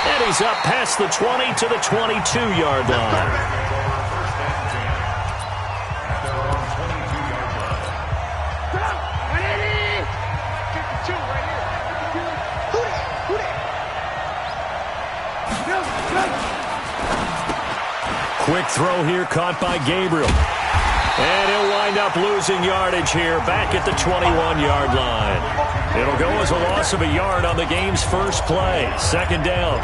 And he's up past the 20 to the 22-yard line. Quick throw here caught by Gabriel. And he'll wind up losing yardage here back at the 21-yard line. It'll go as a loss of a yard on the game's first play. Second down.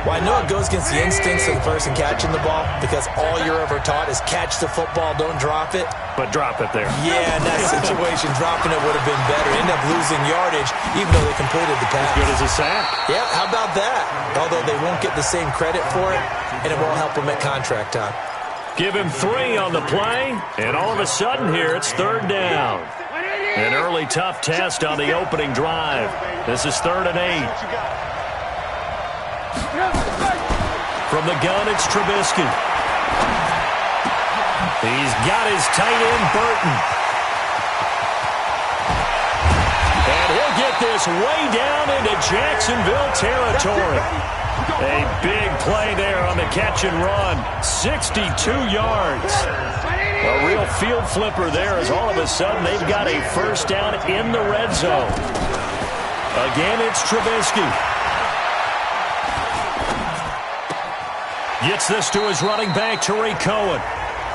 Well, I know it goes against the instincts of the person catching the ball because all you're ever taught is catch the football, don't drop it. But drop it there. Yeah, in that situation, dropping it would have been better. End up losing yardage even though they completed the pass. As good as a sack. Yeah, how about that? Although they won't get the same credit for it, and it won't help them at contract time. Give him 3 on the play, and all of a sudden here it's third down. An early tough test on the opening drive. This is 3rd and 8. From the gun, it's Trubisky. He's got his tight end, Burton. And he'll get this way down into Jacksonville territory. A big play there on the catch and run. 62 yards. A real field flipper there as all of a sudden they've got a first down in the red zone. Again, it's Trubisky. Gets this to his running back, Tariq Cohen.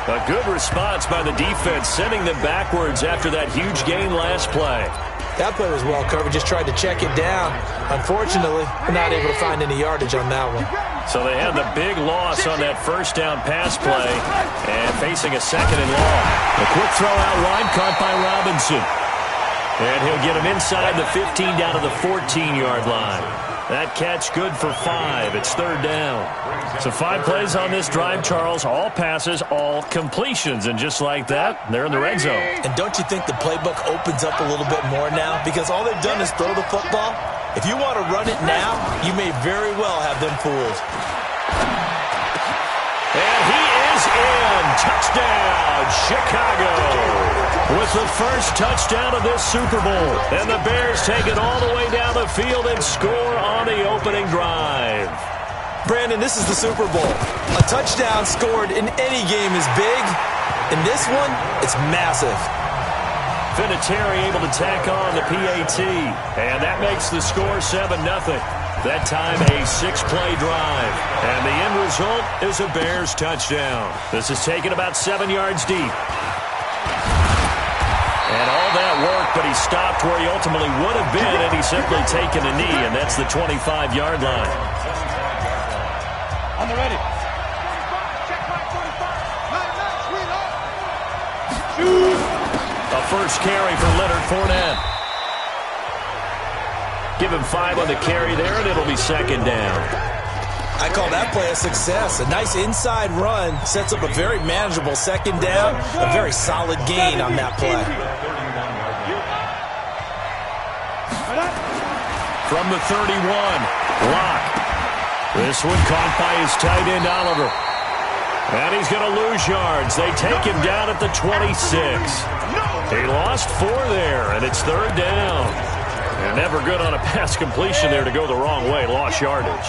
A good response by the defense, sending them backwards after that huge gain last play. That play was well covered, just tried to check it down. Unfortunately, we're not able to find any yardage on that one. So they had the big loss on that first down pass play and facing a 2nd and long. A quick throw out wide caught by Robinson. And he'll get him inside the 15 down to the 14-yard line. That catch good for 5. It's 3rd down. So 5 plays on this drive, Charles. All passes, all completions. And just like that, they're in the red zone. And don't you think the playbook opens up a little bit more now? Because all they've done is throw the football. If you want to run it now, you may very well have them fooled. And he is in. Touchdown, Chicago. With the first touchdown of this Super Bowl. And the Bears take it all the way down the field and score on the opening drive. Brandon, this is the Super Bowl. A touchdown scored in any game is big. In this one, it's massive. Vinatieri able to tack on the PAT. And that makes the score 7-0. That time a 6-play drive. And the end result is a Bears touchdown. This is taken about 7 yards deep. And all that work, but he stopped where he ultimately would have been, and he's simply taken a knee, and that's the 25-yard line. On the ready. A first carry for Leonard Fournette. Give him 5 on the carry there, and it'll be 2nd down. I call that play a success. A nice inside run sets up a very manageable 2nd down. A very solid gain on that play. From the 31, Locke. This one caught by his tight end, Oliver. And he's going to lose yards. They take him down at the 26. He lost 4 there, and it's 3rd down. And never good on a pass completion there to go the wrong way. Lost yardage.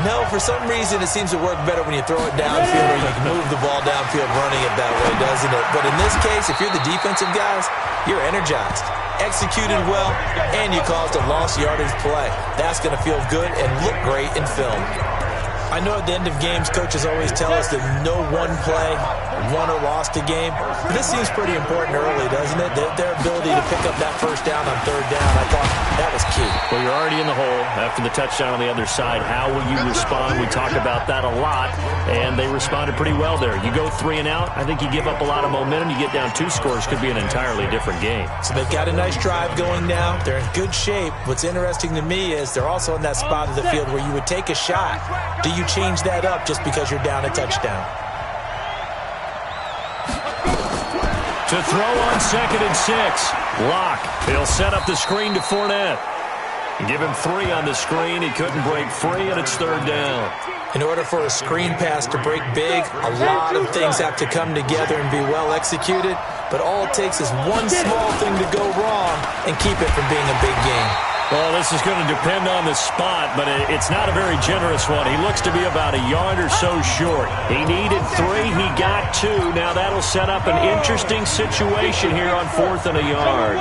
No, for some reason it seems to work better when you throw it downfield or you can move the ball downfield running it that way, doesn't it? But in this case, if you're the defensive guys, you're energized, executed well, and you caused a lost yardage play. That's going to feel good and look great in film. I know at the end of games, coaches always tell us that no one play won or lost a game. But this seems pretty important early, doesn't it? Their ability to pick up that first down on 3rd down, I thought that was key. Well, you're already in the hole after the touchdown on the other side. How will you respond? We talk about that a lot, and they responded pretty well there. You go 3 and out, I think you give up a lot of momentum. You get down 2 scores, could be an entirely different game. So they've got a nice drive going now. They're in good shape. What's interesting to me is they're also in that spot of the field where you would take a shot. Do you change that up just because you're down a touchdown? To throw on 2nd and 6. Locke. He'll set up the screen to Fournette. Give him 3 on the screen. He couldn't break free, and it's 3rd down. In order for a screen pass to break big, a lot of things have to come together and be well executed. But all it takes is one small thing to go wrong and keep it from being a big game. Well, this is going to depend on the spot, but it's not a very generous one. He looks to be about a yard or so short. He needed 3. He got 2. Now that'll set up an interesting situation here on 4th and a yard.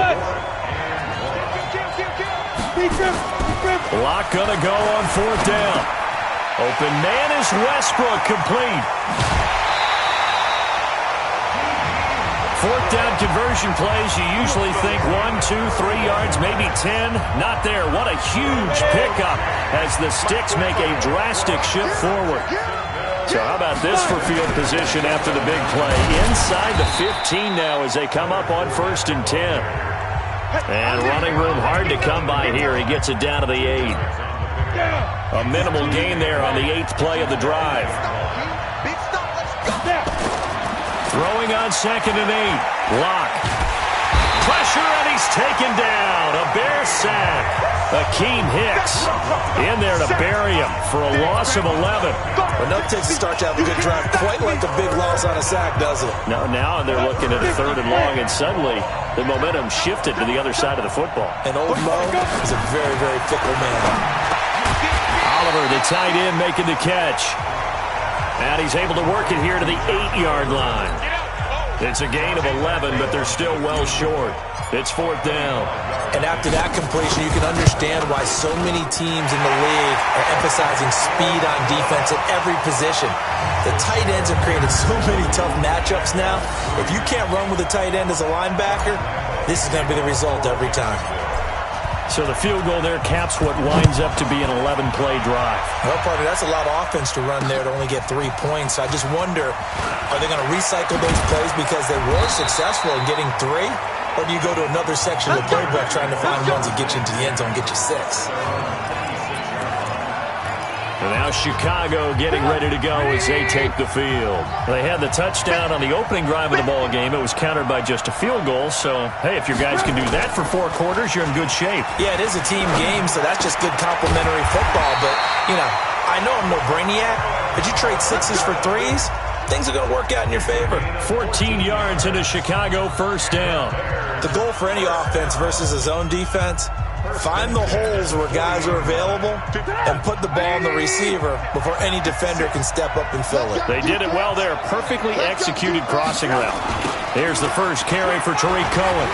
Lock going to go on 4th down. Open man is Westbrook, complete. 4th down conversion plays, you usually think 1, 2, 3 yards, maybe 10. Not there. What a huge pickup as the Sticks make a drastic shift forward. So how about this for field position after the big play? Inside the 15 now as they come up on 1st and 10. And running room hard to come by here. He gets it down to the 8. A minimal gain there on the 8th play of the drive. Throwing on 2nd and 8. Lock. Pressure, and he's taken down. A Bear sack. Akeem Hicks in there to bury him for a loss of 11. Enough takes to start to have a good drive. Quite like a big loss on a sack, doesn't it? No, now they're looking at a 3rd and long, and suddenly the momentum shifted to the other side of the football. And old Mo is a very, very fickle man. Oliver, the tight end, making the catch. And he's able to work it here to the 8-yard line. It's a gain of 11, but they're still well short. It's 4th down. And after that completion, you can understand why so many teams in the league are emphasizing speed on defense at every position. The tight ends have created so many tough matchups now. If you can't run with a tight end as a linebacker, this is going to be the result every time. So the field goal there caps what winds up to be an 11-play drive. Well, partner, that's a lot of offense to run there to only get 3 points. I just wonder, are they going to recycle those plays because they were successful in getting 3? Or do you go to another section of the playbook trying to find ones that get you into the end zone and get you 6? And now Chicago getting ready to go as they take the field. They had the touchdown on the opening drive of the ball game. It was countered by just a field goal. So, hey, if your guys can do that for 4 quarters, you're in good shape. Yeah, it is a team game, so that's just good complimentary football. But, you know, I know I'm no brainiac, but you trade 6s for 3s, things are going to work out in your favor. 14 yards into Chicago, 1st down. The goal for any offense versus a zone defense, find the holes where guys are available and put the ball in the receiver before any defender can step up and fill it. They did it well there. Perfectly executed crossing route. Here's the first carry for Tariq Cohen.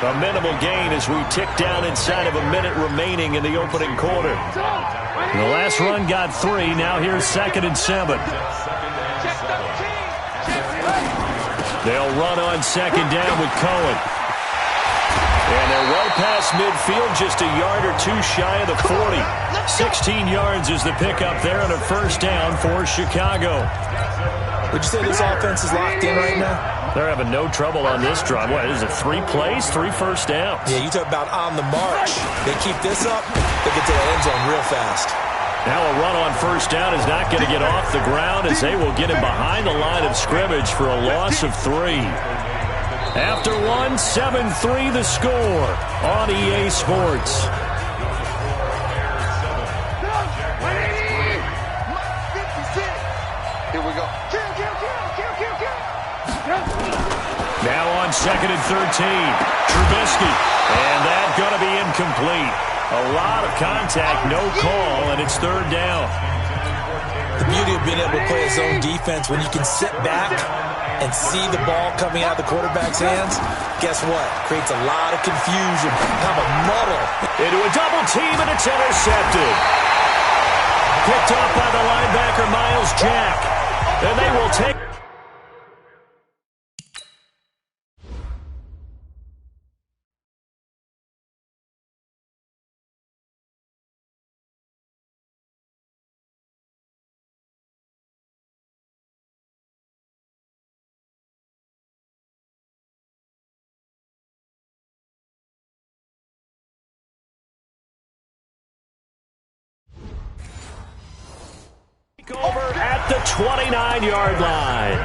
A minimal gain as we tick down inside of a minute remaining in the opening quarter. The last run got 3. Now here's 2nd and 7. They'll run on 2nd down with Cohen. And they're well past midfield, just a yard or 2 shy of the 40. 16 yards is the pickup there on a 1st down for Chicago. Would you say this offense is locked in right now? They're having no trouble on this drive. What, is it 3 plays, 3 first downs? Yeah, you talk about on the march. They keep this up, they get to the end zone real fast. Now a run on 1st down is not going to get off the ground as they will get him behind the line of scrimmage for a loss of 3. After 1, 7-3 the score on EA Sports. Here we go. Now on 2nd and 13. Trubisky. And that's going to be incomplete. A lot of contact, no call, and it's 3rd down. The beauty of being able to play a zone defense when you can sit back and see the ball coming out of the quarterback's hands, guess what? Creates a lot of confusion, kind of a muddle. Into a double team, and it's intercepted. Picked off by the linebacker, Miles Jack. And they will take... over at the 29-yard line.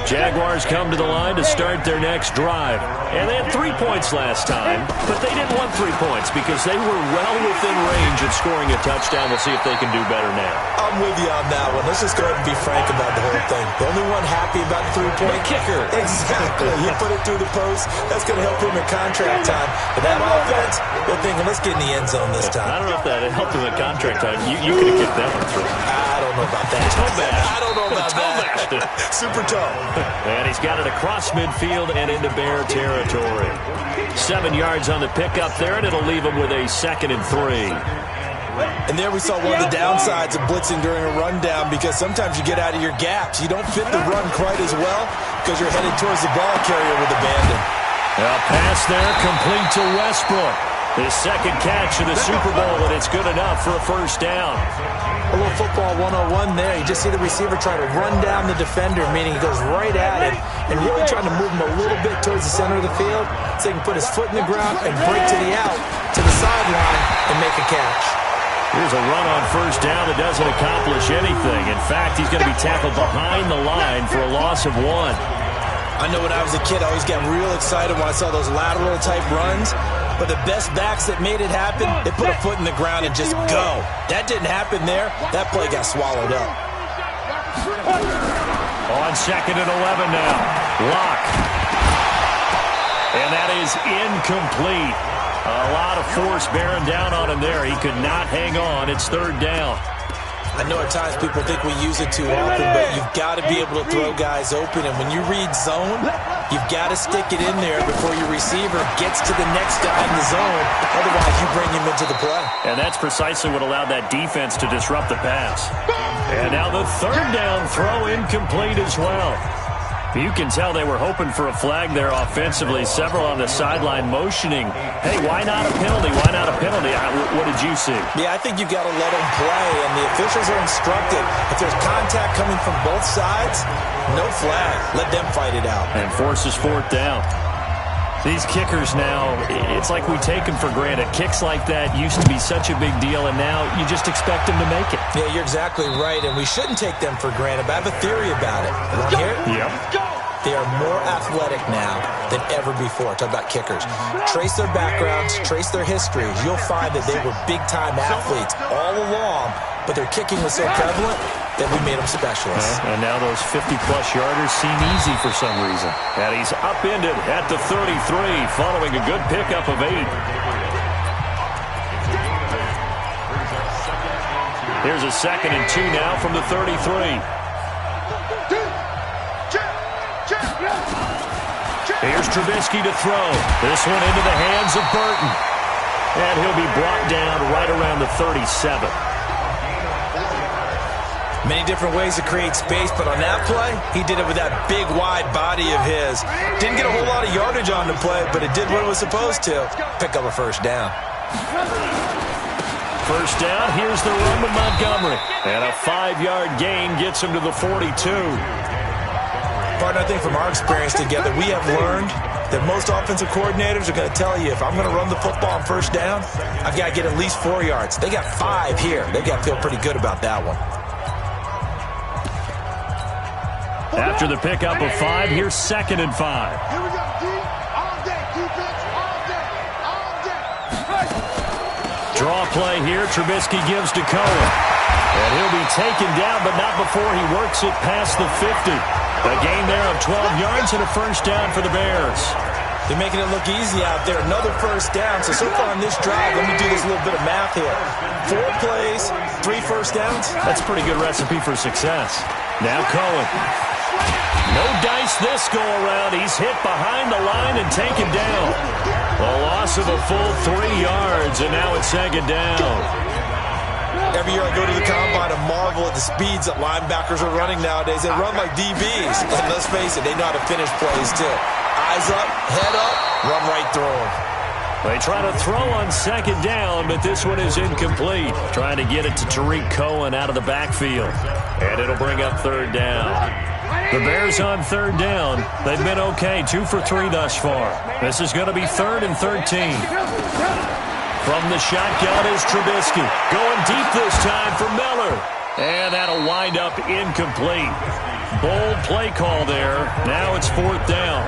Jaguars come to the line to start their next drive. And they had 3 points last time, but they didn't want 3 points because they were well within range of scoring a touchdown. We'll see if they can do better now. I'm with you on that one. Let's just go ahead and be frank about the whole thing. The only one happy about the 3-point kicker. Exactly. He put it through the post. That's going to help him in contract time. But that offense, they're thinking, let's get in the end zone this time. I don't know if that helped him in contract time. You could have kicked that one through. I don't know about that. I don't know about that. Super tough. And he's got it across midfield and into Bear territory. 7 yards on the pickup there, and it'll leave him with a 2nd and 3. And there we saw one of the downsides of blitzing during a rundown, because sometimes you get out of your gaps. You don't fit the run quite as well because you're headed towards the ball carrier with abandon. A pass there complete to Westbrook. His 2nd catch of the Super Bowl, and it's good enough for a 1st down. A little football 101 there. You just see the receiver try to run down the defender, meaning he goes right at him and really trying to move him a little bit towards the center of the field so he can put his foot in the ground and break to the out, to the sideline, and make a catch. Here's a run on 1st down that doesn't accomplish anything. In fact, he's going to be tackled behind the line for a loss of 1. I know when I was a kid, I always got real excited when I saw those lateral-type runs. But the best backs that made it happen, they put a foot in the ground and just go. That didn't happen there. That play got swallowed up. On 2nd and 11 now. Lock. And that is incomplete. A lot of force bearing down on him there. He could not hang on. It's 3rd down. I know at times people think we use it too often, but you've got to be able to throw guys open. And when you read zone, you've got to stick it in there before your receiver gets to the next guy in the zone. Otherwise, you bring him into the play. And that's precisely what allowed that defense to disrupt the pass. And now the 3rd down throw incomplete as well. You can tell they were hoping for a flag there offensively. Several on the sideline motioning, hey, why not a penalty? Why not a penalty? What did you see? Yeah, I think you've got to let them play, and the officials are instructed. If there's contact coming from both sides, no flag. Let them fight it out. And forces 4th down. These kickers now, it's like we take them for granted. Kicks like that used to be such a big deal, and now you just expect them to make it. Yeah, you're exactly right, and we shouldn't take them for granted, but I have a theory about it. You want to hear it? Yep. They are more athletic now than ever before. Talk about kickers. Trace their backgrounds, trace their histories. You'll find that they were big-time athletes all along, but their kicking was so prevalent that we made them specialists. And now those 50-plus yarders seem easy for some reason. And he's upended at the 33 following a good pickup of 8. Here's a 2nd and 2 now from the 33. Here's Trubisky to throw. This one into the hands of Burton. And he'll be brought down right around the 37. Many different ways to create space, but on that play, he did it with that big, wide body of his. Didn't get a whole lot of yardage on the play, but it did what it was supposed to. Pick up a 1st down. 1st down, here's the run with Montgomery. And a 5-yard gain gets him to the 42. Partner, I think from our experience together, we have learned that most offensive coordinators are going to tell you, if I'm going to run the football on 1st down, I've got to get at least 4 yards. They got 5 here. They've got to feel pretty good about that one. After the pickup of 5, here's 2nd and 5. Here we go, D. All day, defense, all day, all day. Draw play here. Trubisky gives to Cohen. And he'll be taken down, but not before he works it past the 50. A gain there of 12 yards and a 1st down for the Bears. They're making it look easy out there. Another 1st down. So far on this drive, let me do this little bit of math here. 4 plays, 3 1st downs. That's a pretty good recipe for success. Now Cohen. No dice this go-around. He's hit behind the line and taken down. A loss of a full 3 yards, and now it's 2nd down. Every year I go to the combine and marvel at the speeds that linebackers are running nowadays. They run like DBs. And let's face it, they know how to finish plays too. Eyes up, head up, run right through them. They try to throw on 2nd down, but this one is incomplete. Trying to get it to Tariq Cohen out of the backfield. And it'll bring up 3rd down. The Bears on 3rd down. They've been okay, 2 for 3 thus far. This is going to be 3rd and 13. From the shotgun is Trubisky. Going deep this time for Miller. And that'll wind up incomplete. Bold play call there. Now it's 4th down.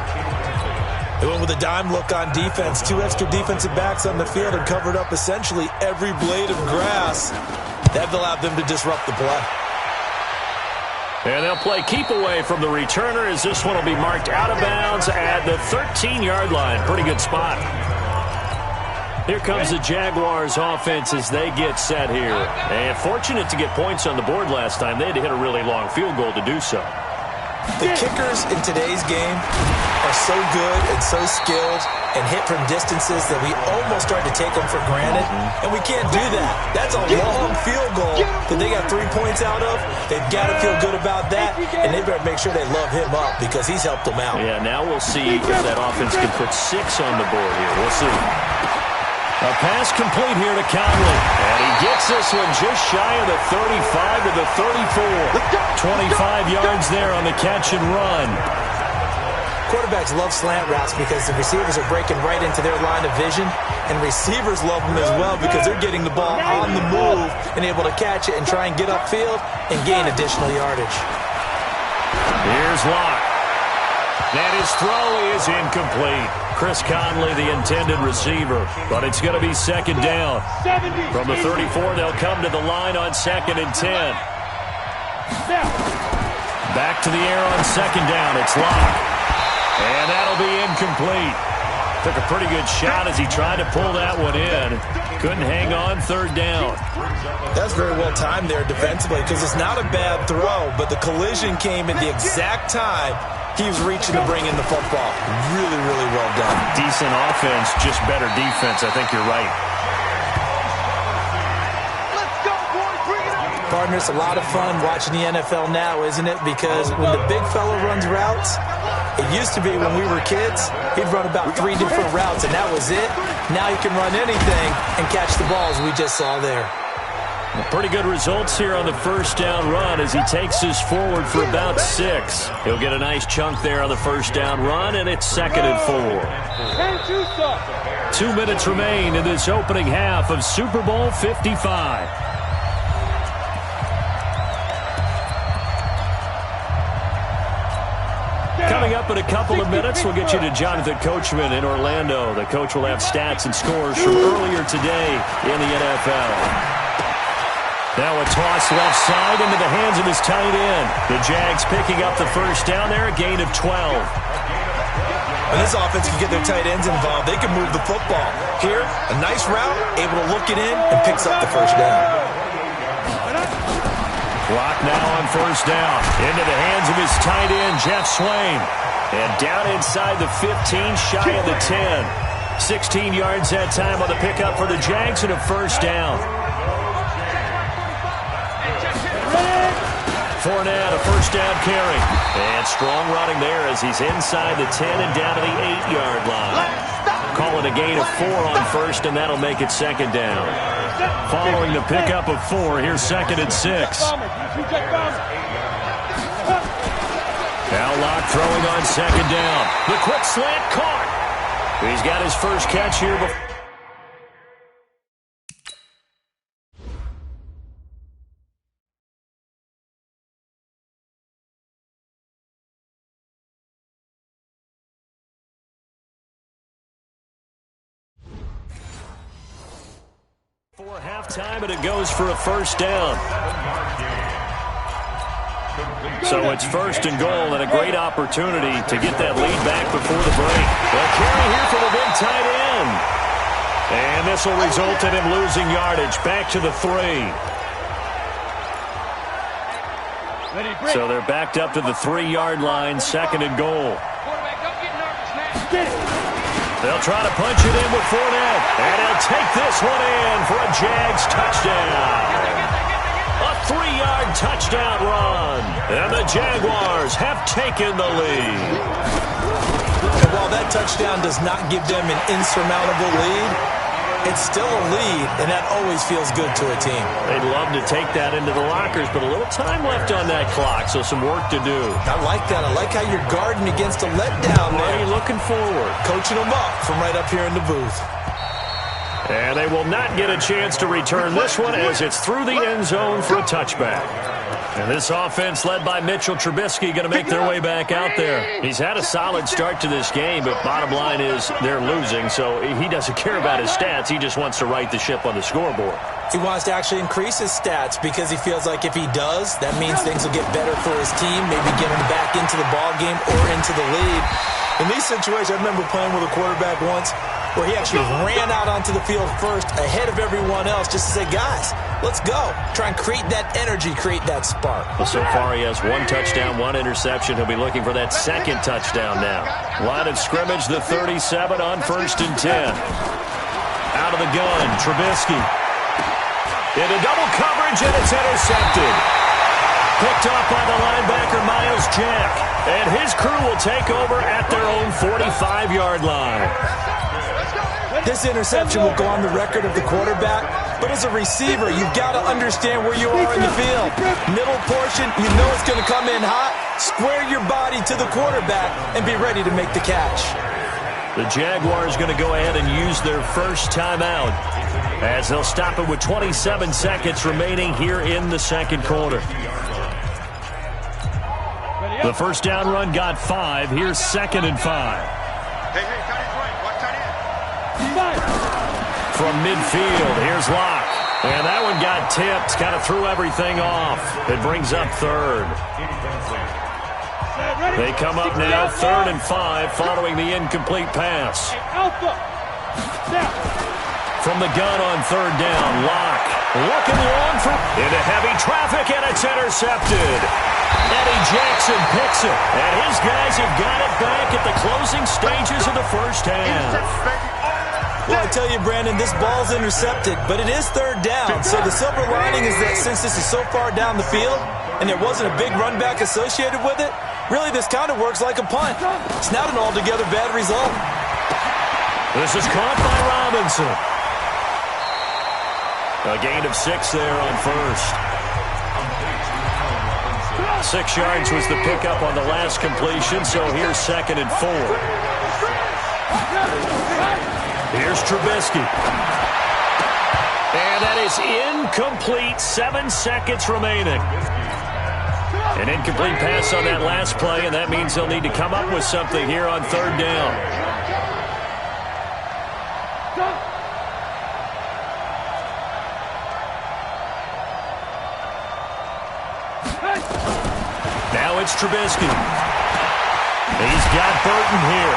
They went with a dime look on defense. 2 extra defensive backs on the field and covered up essentially every blade of grass. That allowed them to disrupt the play. And they'll play keep away from the returner as this one will be marked out of bounds at the 13-yard line. Pretty good spot. Here comes the Jaguars offense as they get set here. And fortunate to get points on the board last time. They had to hit a really long field goal to do so. The kickers in today's game are so good and so skilled and hit from distances that we almost start to take them for granted. And we can't do that. That's a long field goal that they got 3 points out of. They've got to feel good about that, and they better make sure they love him up because he's helped them out. Yeah, now we'll see if that offense can put 6 on the board here. We'll see. A pass complete here to Conley. And he gets this one just shy of the 35 to the 34. 25 yards there on the catch and run. Quarterbacks love slant routes because the receivers are breaking right into their line of vision, and receivers love them as well because they're getting the ball on the move and able to catch it and try and get upfield and gain additional yardage. Here's Locke. And his throw is incomplete. Chris Conley, the intended receiver, but it's going to be 2nd down. From the 34, they'll come to the line on 2nd and 10. Back to the air on 2nd down. It's Locke. And that'll be incomplete. Took a pretty good shot as he tried to pull that one in. Couldn't hang on 3rd down. That's very well timed there defensively because it's not a bad throw, but the collision came at the exact time he was reaching to bring in the football. Really, really well done. Decent offense, just better defense. I think you're right. Let's go, boys. Bring it on. Partner, it's a lot of fun watching the NFL now, isn't it? Because when the big fella runs routes, it used to be when we were kids, he'd run about 3 different routes, and that was it. Now he can run anything and catch the balls we just saw there. Pretty good results here on the 1st down run as he takes us forward for about 6. He'll get a nice chunk there on the 1st down run, and it's 2nd and 4. 2 minutes remain in this opening half of Super Bowl 55. Coming up in a couple of minutes, we'll get you to Jonathan Coachman in Orlando. The coach will have stats and scores from earlier today in the NFL. Now a toss left side into the hands of his tight end. The Jags picking up the 1st down there, a gain of 12. When this offense can get their tight ends involved, they can move the football. Here, a nice route, able to look it in, and picks up the 1st down. Clock now on 1st down. Into the hands of his tight end, Jeff Swain. And down inside the 15, shy of the 10. 16 yards that time on the pickup for the Jags and a 1st down. Fournette, a 1st down carry. And strong running there as he's inside the 10 and down to the 8-yard line. Call it a gain of 4 on 1st, and that'll make it 2nd down. Following the pickup of 4, here's 2nd and 6. Now Locke throwing on 2nd down. The quick slant caught. He's got his first catch here before. For halftime, and it goes for a 1st down. So it's 1st and goal, and a great opportunity to get that lead back before the break. They'll carry here for the big tight end. And this will result in him losing yardage back to the 3. So they're backed up to the 3-yard line, 2nd and goal. They'll try to punch it in with Fournette. And he'll take this one in for a Jags touchdown. A 3-yard touchdown run. And the Jaguars have taken the lead. And while that touchdown does not give them an insurmountable lead, it's still a lead, and that always feels good to a team. They'd love to take that into the lockers, but a little time left on that clock, so some work to do. I like that. I like how you're guarding against a letdown there. Already looking forward. Coaching them up from right up here in the booth. And they will not get a chance to return this one as it's through the end zone for a touchback. And this offense led by Mitchell Trubisky going to make their way back out there. He's had a solid start to this game, but bottom line is they're losing, so he doesn't care about his stats. He just wants to right the ship on the scoreboard. He wants to actually increase his stats because he feels like if he does, that means things will get better for his team, maybe get him back into the ball game or into the lead. In these situations, I remember playing with a quarterback once where he actually ran out onto the field first ahead of everyone else just to say, guys, let's go. Try and create that energy, create that spark. Well, so far he has 1 touchdown, 1 interception. He'll be looking for that second touchdown now. Line of scrimmage, the 37 on 1st and 10. Out of the gun, Trubisky. Into double coverage, and it's intercepted. Picked off by the linebacker, Miles Jack. And his crew will take over at their own 45-yard line. This interception will go on the record of the quarterback, but as a receiver, you've got to understand where you are in the field. Middle portion, you know it's going to come in hot. Square your body to the quarterback and be ready to make the catch. The Jaguars going to go ahead and use their first timeout as they'll stop it with 27 seconds remaining here in the second quarter. The first down run got 5. Here's 2nd and 5. Hey, tight end's right. Watch tight end. From midfield, here's Locke. And that one got tipped, kind of threw everything off. It brings up 3rd. They come up now, 3rd and 5, following the incomplete pass. From the gun on 3rd down, Locke looking long into heavy traffic, and it's intercepted. Eddie Jackson picks it, and his guys have got it back at the closing stages of the first half. Well, I tell you, Brandon, this ball's intercepted, but it is 3rd down. So the silver lining is that since this is so far down the field and there wasn't a big run back associated with it, really this kind of works like a punt. It's not an altogether bad result. This is caught by Robinson. A gain of 6 there on 1st. 6 yards was the pickup on the last completion, so here's 2nd and 4. Here's Trubisky. And that is incomplete. 7 seconds remaining. An incomplete pass on that last play, and that means they'll need to come up with something here on 3rd down. Now it's Trubisky. He's got Burton here.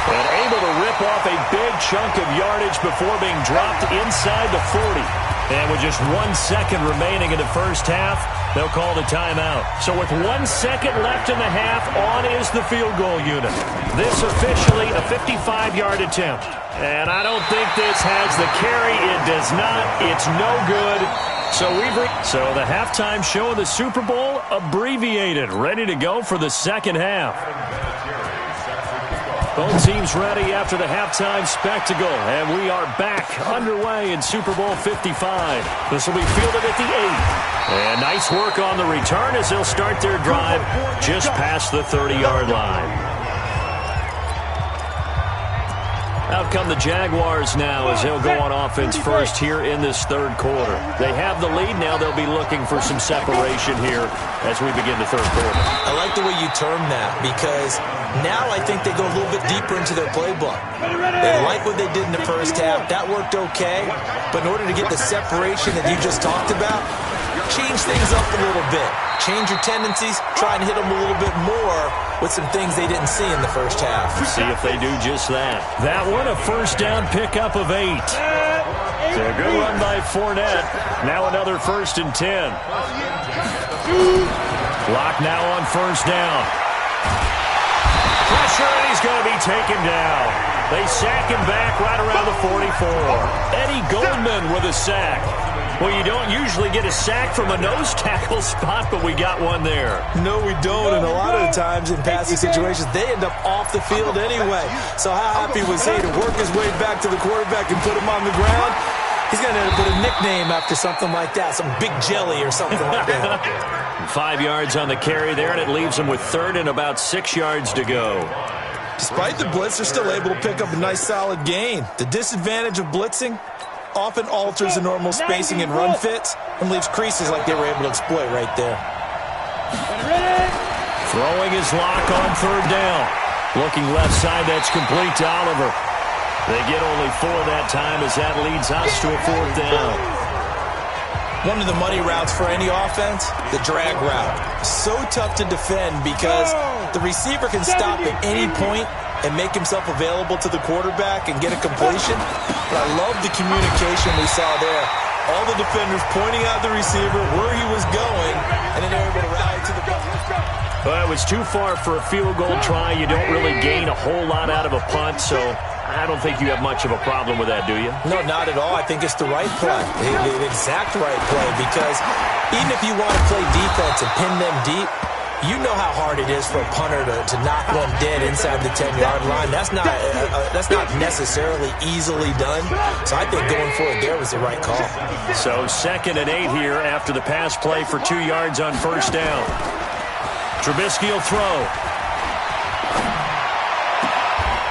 And able to rip off a big chunk of yardage before being dropped inside the 40. And with just 1 second remaining in the first half, they'll call the timeout. So with 1 second left in the half, on is the field goal unit. This officially a 55-yard attempt. And I don't think this has the carry. It does not. It's no good. So the halftime show of the Super Bowl abbreviated, ready to go for the second half. Both teams ready after the halftime spectacle, and we are back underway in Super Bowl 55. This will be fielded at the 8. And nice work on the return as they'll start their drive just past the 30-yard line. Out come the Jaguars now as they'll go on offense first here in this 3rd quarter. They have the lead now. They'll be looking for some separation here as we begin the 3rd quarter. I like the way you term that because now I think they go a little bit deeper into their playbook. They like what they did in the first half. That worked okay. But in order to get the separation that you just talked about, change things up a little bit. Change your tendencies. Try and hit them a little bit more with some things they didn't see in the first half. See if they do just that. That one, a first down pickup of 8. So a good run by Fournette. Now another 1st and 10. Lock now on 1st down. Pressure, and he's going to be taken down. They sack him back right around the 44. Eddie Goldman with a sack. Well, you don't usually get a sack from a nose tackle spot, but we got one there. No, we don't, and a lot of the times in passing situations, they end up off the field anyway. So how happy was he to work his way back to the quarterback and put him on the ground? He's going to end up with a nickname after something like that, some Big Jelly or something like that. 5 yards on the carry there, and it leaves them with 3rd and about 6 yards to go. Despite the blitz, they're still able to pick up a nice solid gain. The disadvantage of blitzing often alters the normal spacing and run fits and leaves creases like they were able to exploit right there. Throwing his lock on third down. Looking left side, that's complete to Oliver. They get only 4 that time as that leads us to a 4th down. One of the money routes for any offense, the drag route. So tough to defend because the receiver can stop at any point and make himself available to the quarterback and get a completion. But I love the communication we saw there. All the defenders pointing out the receiver, where he was going, and then they were able to rally to the ball. Well, it was too far for a field goal try. You don't really gain a whole lot out of a punt, so I don't think you have much of a problem with that, do you? No, not at all. I think it's the right play, the exact right play, because even if you want to play defense and pin them deep, you know how hard it is for a punter to knock one dead inside the 10-yard line. That's not necessarily easily done. So I think going for it there was the right call. So 2nd and 8 here after the pass play for 2 yards on first down. Trubisky will throw.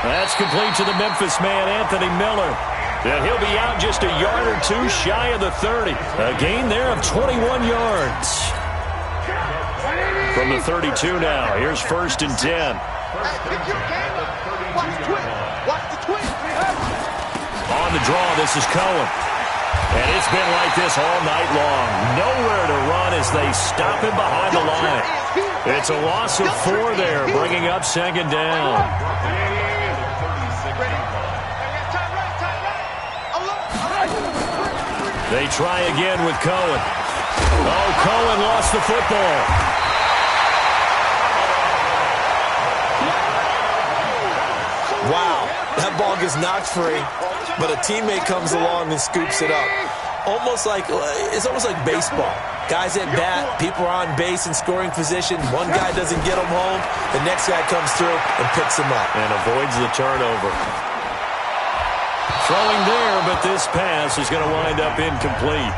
That's complete to the Memphis man, Anthony Miller. And he'll be out just a yard or 2 shy of the 30. A gain there of 21 yards. From the 32 now, here's 1st and 10. On the draw, this is Cohen. And it's been like this all night long. Nowhere to run as they stop him behind the line. It's a loss of 4 there, bringing up 2nd down. They try again with Cohen. Oh, Cohen lost the football. Wow, that ball gets knocked free, but a teammate comes along and scoops it up. It's almost like baseball. Guys at bat, people are on base in scoring position. One guy doesn't get him home, the next guy comes through and picks him up. And avoids the turnover. Throwing there, but this pass is going to wind up incomplete.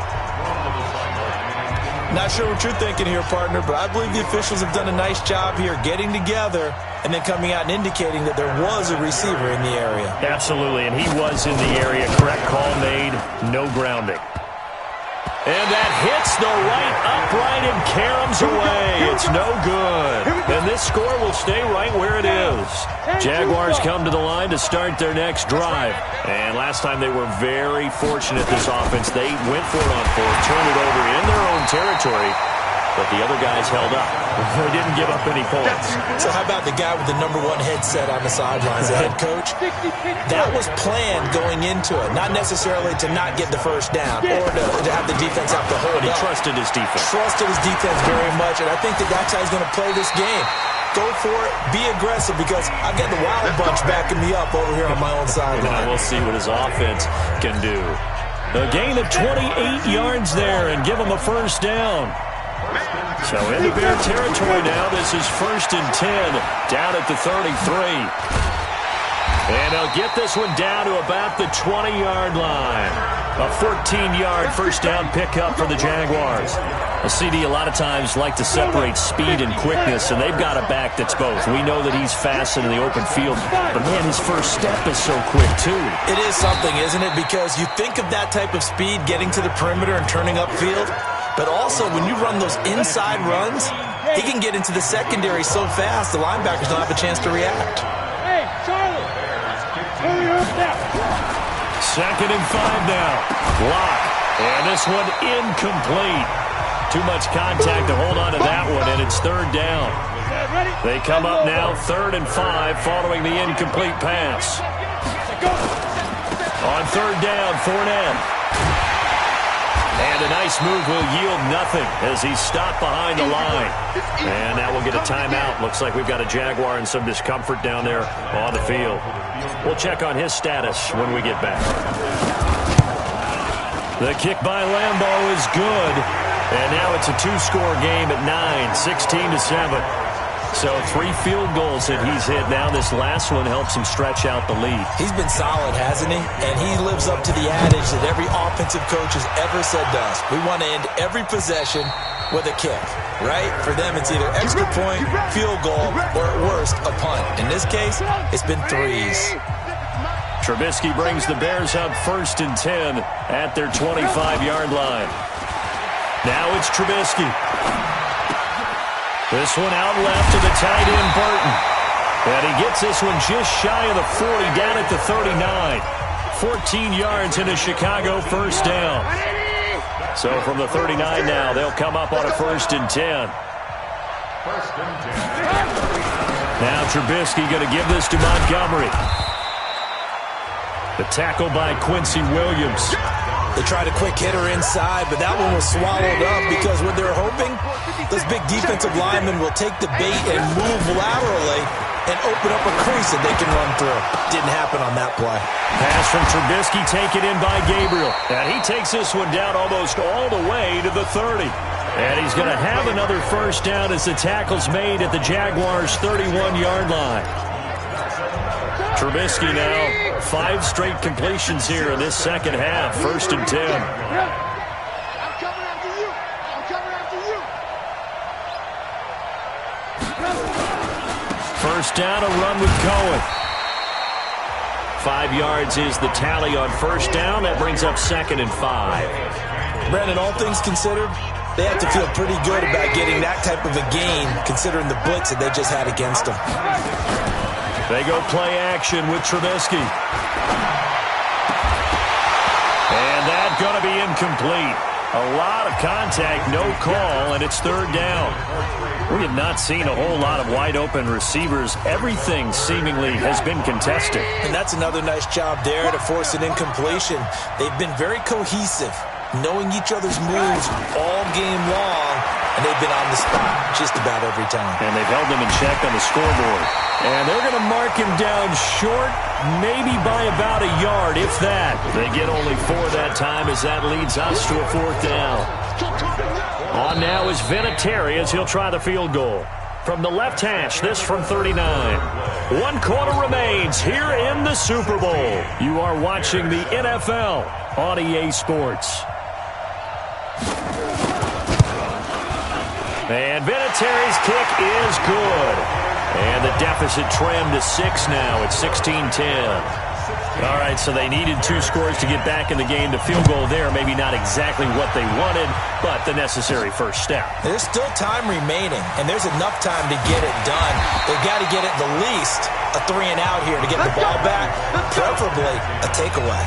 Not sure what you're thinking here, partner, but I believe the officials have done a nice job here getting together and then coming out and indicating that there was a receiver in the area. Absolutely, and he was in the area. Correct call made, no grounding. And that hits the right upright and caroms away. It's no good. And this score will stay right where it is. Jaguars come to the line to start their next drive. And last time they were very fortunate, this offense. They went for it on 4th, turned it over in their own territory, but the other guys held up. They didn't give up any points. So how about the guy with the #1 headset on the sidelines, the head coach? That was planned going into it, not necessarily to not get the first down or to have the defense have to hold But he up. trusted his defense. Trusted his defense very much, and I think that's how he's going to play this game. Go for it, be aggressive, because I've got the Wild Bunch backing me up over here on my own sideline. We'll see what his offense can do. A gain of 28 yards there and give him a first down. So into Bear territory now. This is 1st and 10 down at the 33. And they'll get this one down to about the 20-yard line. A 14-yard first down pickup for the Jaguars. A CD a lot of times like to separate speed and quickness, and they've got a back that's both. We know that he's fast in the open field, but man, his first step is so quick too. It is something, isn't it? Because you think of that type of speed getting to the perimeter and turning upfield, but also when you run those inside runs, he can get into the secondary so fast the linebackers don't have a chance to react. Hey, Charlie! Hurry up now! 2nd and 5 now. Block. And this one incomplete. Too much contact to hold on to that one, and it's 3rd down. They come up now 3rd and 5 following the incomplete pass. On 3rd down, Fournette. And a nice move will yield nothing as he's stopped behind the line. And now we'll get a timeout. Looks like we've got a Jaguar in some discomfort down there on the field. We'll check on his status when we get back. The kick by Lambeau is good. And now it's a 2-score game at 9, 16-7. So 3 field goals that he's hit. Now this last one helps him stretch out the lead. He's been solid, hasn't he? And he lives up to the adage that every offensive coach has ever said to us. We want to end every possession with a kick, right? For them, it's either extra point, field goal, or at worst, a punt. In this case, it's been 3s. Trubisky brings the Bears up 1st and 10 at their 25-yard line. Now it's Trubisky. This one out left to the tight end, Burton. And he gets this one just shy of the 40, down at the 39. 14 yards in a Chicago first down. So from the 39 now, they'll come up on a 1st and 10. Now Trubisky going to give this to Montgomery. The tackle by Quincy Williams. They tried a quick hitter inside, but that one was swallowed up because what they're hoping, those big defensive linemen will take the bait and move laterally and open up a crease that they can run through. Didn't happen on that play. Pass from Trubisky taken in by Gabriel. And he takes this one down almost all the way to the 30. And he's going to have another first down as the tackle's made at the Jaguars' 31-yard line. Trubisky now 5 straight completions here in this second half. 1st and 10. I'm coming after you. I'm coming after you. First down, a run with Cohen. 5 yards is the tally on first down. That brings up 2nd and 5. Brandon, all things considered, they have to feel pretty good about getting that type of a gain considering the blitz that they just had against them. They go play action with Trubisky. And that's going to be incomplete. A lot of contact, no call, and it's 3rd down. We have not seen a whole lot of wide-open receivers. Everything seemingly has been contested. And that's another nice job there to force an incompletion. They've been very cohesive, knowing each other's moves all game long, and they've been on the spot just about every time. And they've held them in check on the scoreboard. And they're going to mark him down short, maybe by about a yard, if that. They get only 4 that time as that leads us to a 4th down. On now is Vinatieri as he'll try the field goal. From the left hash, this from 39. 1 quarter remains here in the Super Bowl. You are watching the NFL on EA Sports. And Vinatieri's kick is good. And the deficit trimmed to 6 now. It's 16-10. All right, so they needed 2 scores to get back in the game. The field goal there, maybe not exactly what they wanted, but the necessary first step. There's still time remaining, and there's enough time to get it done. They've got to get it the least a 3 and out here to get the ball back, preferably a takeaway.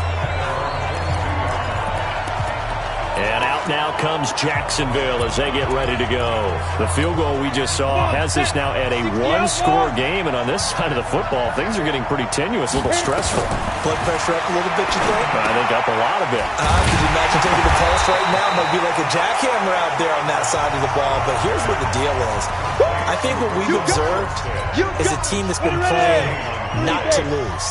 And out now comes Jacksonville as they get ready to go. The field goal we just saw has this now at a 1-score game, and on this side of the football, things are getting pretty tenuous, a little stressful. Blood pressure up a little bit, you think? I think up a lot of it. Could you imagine taking the pulse right now? It might be like a jackhammer out there on that side of the ball, but here's what the deal is. I think what we've observed is a team that's been playing not to lose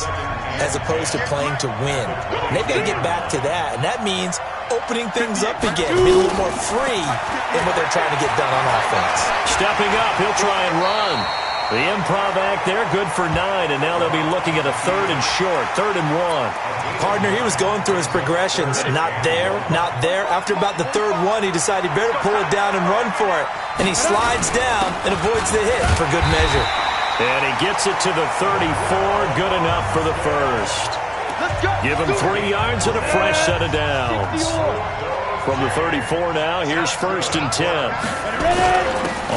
as opposed to playing to win. And they've got to get back to that, and that means opening things up again, being a little more free in what they're trying to get done on offense. Stepping up, he'll try and run. The improv act there, good for 9, and now they'll be looking at a 3rd and short, 3rd and 1. Partner, he was going through his progressions. Not there, not there. After about the 3rd one, he decided he better pull it down and run for it. And he slides down and avoids the hit for good measure. And he gets it to the 34, good enough for the first. Give him 3 yards and a fresh set of downs. From the 34 now, here's 1st and 10.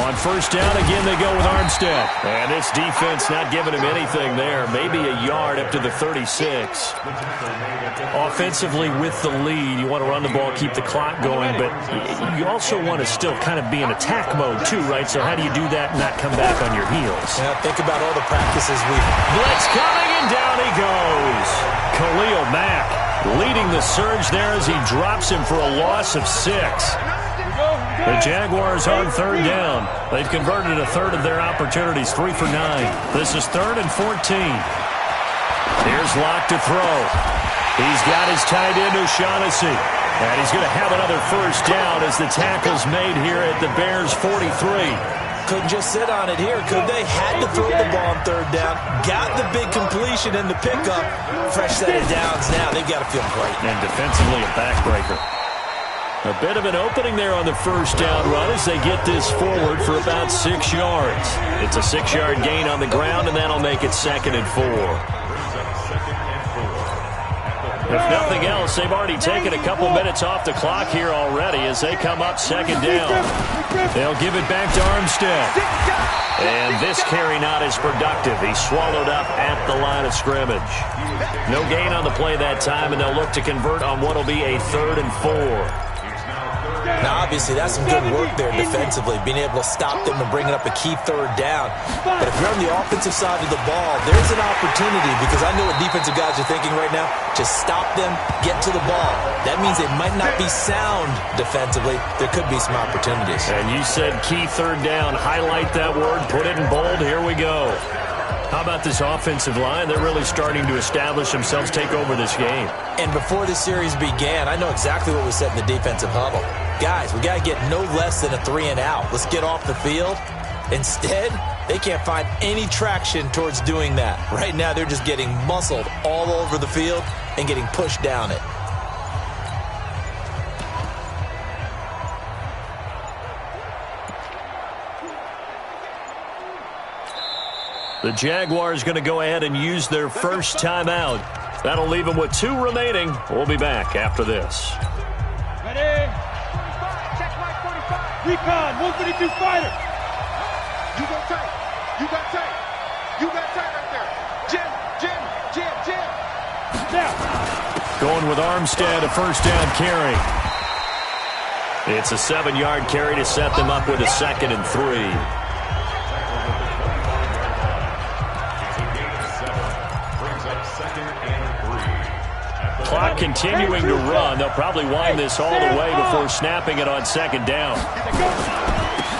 On first down, again, they go with Armstead. And this defense not giving him anything there. Maybe a yard up to the 36. Offensively with the lead, you want to run the ball, keep the clock going, but you also want to still kind of be in attack mode too, right? So how do you do that and not come back on your heels? Yeah, think about all the practices we've... Blitz coming, and down he goes. Khalil Mack leading the surge there as he drops him for a loss of 6. The Jaguars on 3rd down. They've converted a 1/3 of their opportunities, 3 for 9. This is 3rd and 14. Here's Locke to throw. He's got his tight end, O'Shaughnessy. And he's going to have another first down as the tackle's made here at the Bears' 43. Couldn't just sit on it here, could they? Had to throw the ball on 3rd down. Got the big completion and the pickup. Fresh set of downs now. They've got to feel great. And defensively a backbreaker. A bit of an opening there on the first down run as they get this forward for about 6 yards. It's a 6-yard gain on the ground, and that'll make it 2nd and 4. If nothing else, they've already taken a couple minutes off the clock here already as they come up second down. They'll give it back to Armstead. And this carry not as productive. He's swallowed up at the line of scrimmage. No gain on the play that time, and they'll look to convert on what will be a 3rd and 4. Now, obviously, that's some good work there defensively, being able to stop them and bringing up a key 3rd down. But if you're on the offensive side of the ball, there's an opportunity, because I know what defensive guys are thinking right now. Just stop them, get to the ball. That means they might not be sound defensively. There could be some opportunities. And you said key 3rd down. Highlight that word. Put it in bold. Here we go. How about this offensive line? They're really starting to establish themselves, take over this game. And before the series began, I know exactly what was said in the defensive huddle. Guys, we got to get no less than a 3-and-out. Let's get off the field. Instead, they can't find any traction towards doing that. Right now, they're just getting muscled all over the field and getting pushed down it. The Jaguars going to go ahead and use their first timeout. That'll leave them with 2 remaining. We'll be back after this. Ready? 45, check my 45. Recon, 152 fighter. You go tight. You got tight. You got tight right there. Jim. Now. Going with Armstead, a first down carry. It's a 7-yard carry to set them up with a 2nd and 3. Clock continuing to run. They'll probably wind this all the way before snapping it on 2nd down.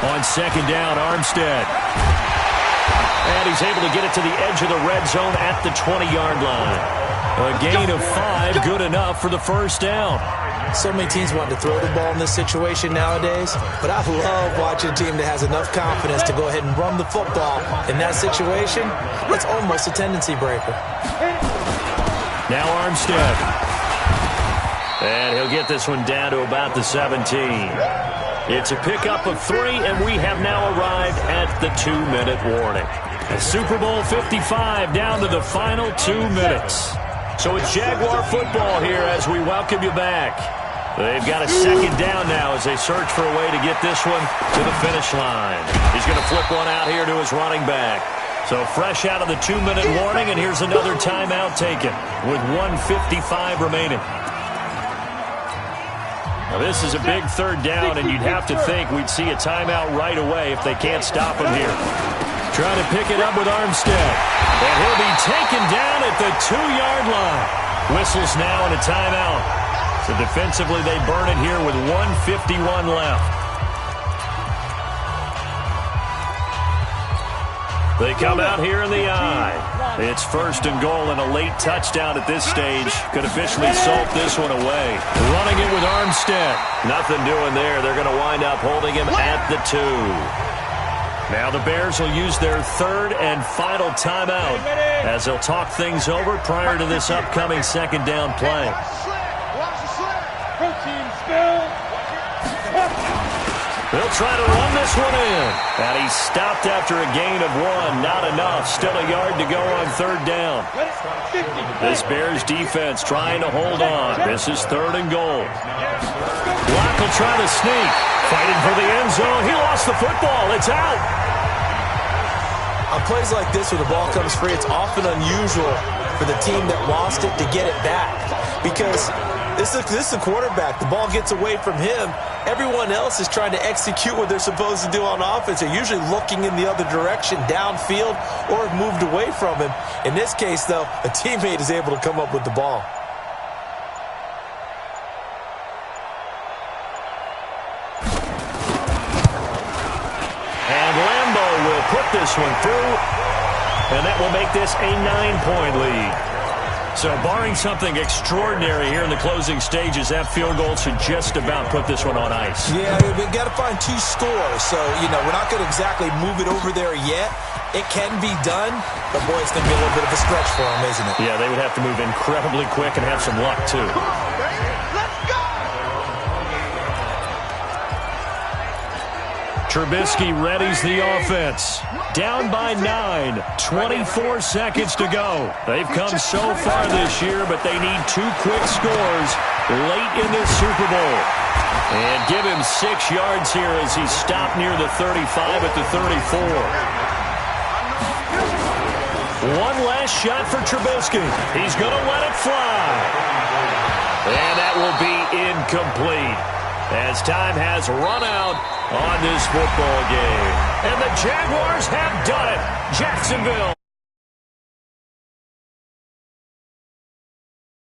On 2nd down, Armstead. And he's able to get it to the edge of the red zone at the 20-yard line. A gain of 5, good enough for the first down. So many teams want to throw the ball in this situation nowadays, but I love watching a team that has enough confidence to go ahead and run the football. In that situation, it's almost a tendency breaker. Now Armstead. And he'll get this one down to about the 17. It's a pickup of 3, and we have now arrived at the 2-minute warning. A Super Bowl 55 down to the final 2 minutes. So it's Jaguar football here as we welcome you back. They've got a 2nd down now as they search for a way to get this one to the finish line. He's going to flip one out here to his running back. So fresh out of the 2-minute warning, and here's another timeout taken with 1:55 remaining. Now this is a big 3rd down, and you'd have to think we'd see a timeout right away if they can't stop him here. Trying to pick it up with Armstead. And he'll be taken down at the 2-yard line. Whistles now and a timeout. So defensively they burn it here with 1:51 left. They come out here in the eye. It's 1st and goal, and a late touchdown at this stage could officially salt this one away. Running it with Armstead. Nothing doing there. They're going to wind up holding him at the 2. Now the Bears will use their 3rd and final timeout as they'll talk things over prior to this upcoming 2nd down play. Protein spill. They'll try to run this one in. And he's stopped after a gain of 1. Not enough. Still a yard to go on 3rd down. This Bears defense trying to hold on. This is 3rd and goal. Block will try to sneak. Fighting for the end zone. He lost the football. It's out. On plays like this where the ball comes free, it's often unusual for the team that lost it to get it back. Because this is a quarterback. The ball gets away from him. Everyone else is trying to execute what they're supposed to do on offense. They're usually looking in the other direction, downfield, or have moved away from him. In this case, though, a teammate is able to come up with the ball. And Lambeau will put this one through, and that will make this a 9-point lead. So barring something extraordinary here in the closing stages, that field goal should just about put this one on ice. Yeah, we've got to find 2 scores. So, we're not going to exactly move it over there yet. It can be done, but boy, it's going to be a little bit of a stretch for them, isn't it? Yeah, they would have to move incredibly quick and have some luck, too. Come on, baby. Let's go. Trubisky readies the offense. Down by 9, 24 seconds to go. They've come so far this year, but they need 2 quick scores late in this Super Bowl. And give him 6 yards here as he stopped near the 35 at the 34. One last shot for Trubisky. He's going to let it fly. And that will be incomplete, as time has run out on this football game. And the Jaguars have done it. Jacksonville